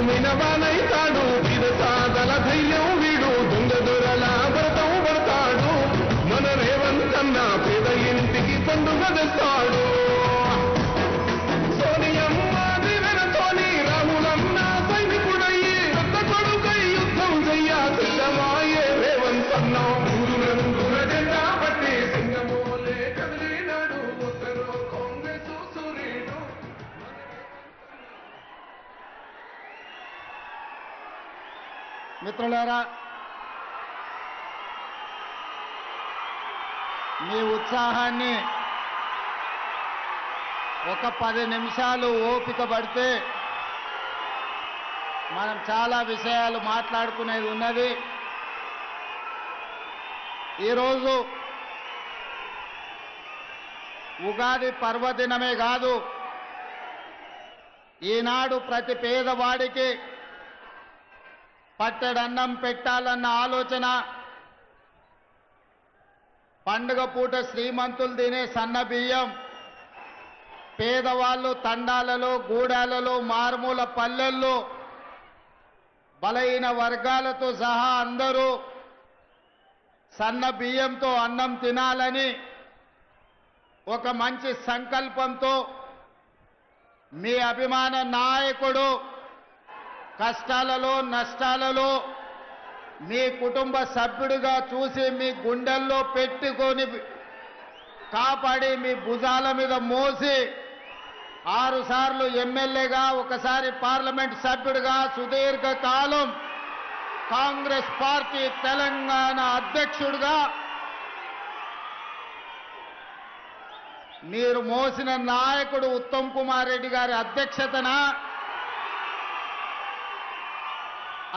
మినవానైతాడు విదసాదల ధైర్యం వీడు దొంగ దొరల వ్రతం పడతాడు మన రేవంతన్న పేద ఇంటికి పండుగ తెస్తాడు సోనియమ్మ దివెనతోని రాములన్న సైనికుడయ్యి పెద్ద కొడుకై యుద్ధం చెయ్య సిద్ధమాయే రేవంతన్న ఊరునందుల జెండా పట్టి సింగమోలే కదిలినాడు ఒక్కరో కాంగ్రెస్ సూర్యుడు. మిత్రులారా, మీ ఉత్సాహాన్ని ఒక 10 నిమిషాలు ఓపిక పడితే మనం చాలా విషయాలు మాట్లాడుకునేది ఉన్నది. ఈరోజు ఉగాది పర్వదినమే కాదు, ఈనాడు ప్రతి పేదవాడికి పట్టెడన్నం పెట్టాలన్న ఆలోచన, పండుగ పూట శ్రీమంతులు తినే సన్న బియ్యం, పేదవాళ్ళు తండాలలో గూడాలలో మారుమూల పల్లెల్లో బలహీన వర్గాలతో సహా అందరూ సన్న బియ్యంతో అన్నం తినాలని ఒక మంచి సంకల్పంతో మీ అభిమాన నాయకుడు కష్టాలలో నష్టాలలో మీ కుటుంబ సభ్యుడిగా చూసి మీ గుండెల్లో పెట్టుకొని కాపాడి మీ భుజాల మీద మోసి 6 సార్లు ఎమ్మెల్యేగా ఒకసారి పార్లమెంట్ సభ్యుడిగా సుదీర్ఘ కాలం కాంగ్రెస్ పార్టీ తెలంగాణ అధ్యక్షుడిగా మీరు మోసిన నాయకుడు ఉత్తమ్ కుమార్ రెడ్డి గారి అధ్యక్షతన,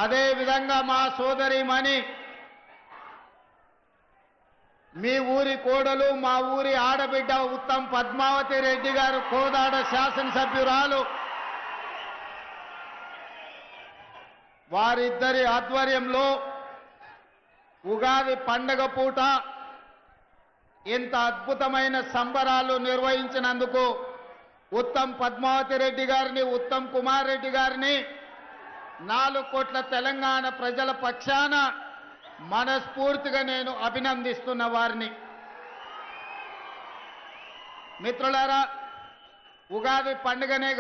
అదే విధంగా మా సోదరిమణి మీ ఊరి కోడలు మా ఊరి ఆడబిడ్డ ఉత్తమ్ పద్మావతి రెడ్డి గారు కోదాడ శాసనసభ్యురాలు, వారిద్దరి ఆధ్వర్యంలో ఉగాది పండగ పూట ఇంత అద్భుతమైన సంబరాలు నిర్వహించినందుకు ఉత్తమ్ పద్మావతి రెడ్డి గారిని, ఉత్తమ్ కుమార్ రెడ్డి గారిని 4 కోట్ల తెలంగాణ ప్రజల పక్షాన మనస్ఫూర్తిగా నేను అభినందిస్తున్న వారిని. మిత్రులారా, ఉగాది పండుగనే